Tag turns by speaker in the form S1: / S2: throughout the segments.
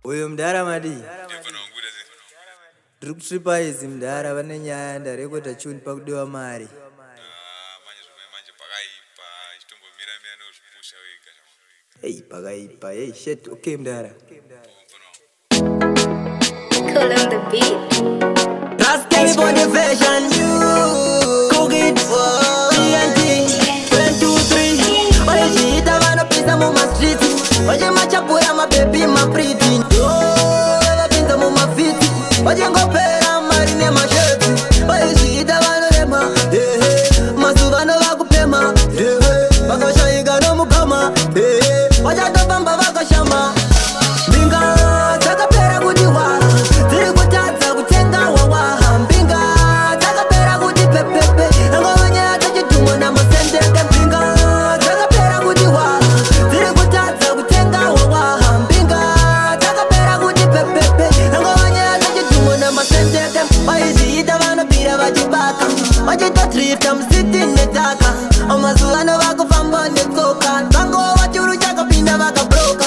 S1: Uyu mdara madi Drukstripa izi mdara vane nyaya ndarekota chuni pakudiwa mari Hey pakaipa hey shit okay mdara
S2: Cool on the beat.
S1: Trust me for the fashion you cook it for TNT 1, 2, 3 Oye shita vano pisa mu ma street Oye machapura ma baby ma pretty Oye pinta mu ma fit Oye ngopera marine ma shirt Oye shita vano rema Masu vano vakupema Vakashaiga no mukama Oye topamba vakashama Mbinga takapera kudiwa Tiri kutadza kutenga wawa Mbinga takapera kuti pepepe Ngomanye atachitumwa na masendeke Mbinga takapera kudiwa Tiri kutadza kutenga wawa Mbinga takapera kuti pepepe Ngomanye atachitumwa na masendeke Vaizviita vanopira vachibaka Vachita drifta musiti netaka Amazuva vakufamba netsoka Vangova churu chakapinda vakabroka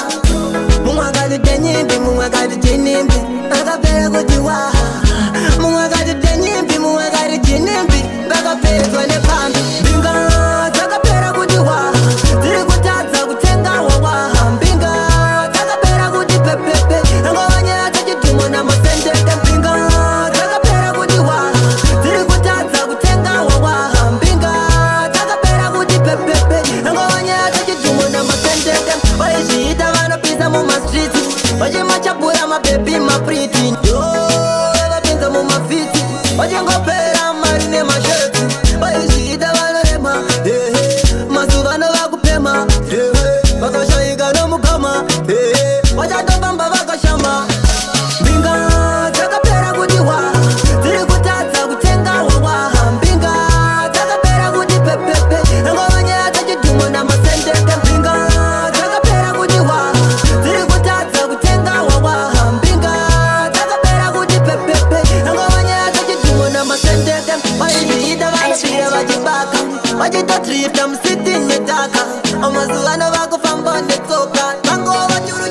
S1: Mumwe akati tenyimbi, mumwe akati chinimbi Vakapera kuti waha Mumwe akati tenyimbi, mumwe akati chinimbi Vakapedzwa nepambi Mbinga dzakapera kuti waha Dziri kutadza kutenga wawaha Mbinga dzakapera kuti pepepe Ngovanye atachitumwa namasendeke Mbinga dzakapera kuti waha Dziri kutadza kutenga wawaha Mbinga dzakapera kuti pepepe Ngovanye atachitumwa namasendeke Vaizviita vanopisa muma streets Vachimachapura ma baby ma pretty Vapinza muma fiti Vachingopera marine ma shirt Vaizviita vanorema Masuvano vakupema Vakashaiga no mukama Vachatopamba vakashama Mbinga dzakapera kuti waha Dziri kutadza kutenga wawaha Mbinga dzakapera kuti pepepe Ngovanye atachitumwa namasendeke Mbinga dzakapera kuti waha Dziri kutadza kutenga wawaha Mbinga dzakapera kuti pepepe Ngovanye atachitumwa namasendeke Vaizviita vanopira vachibaka Vachita drifta musiti netaka Amazuva vakufamba netsoka Vangova churu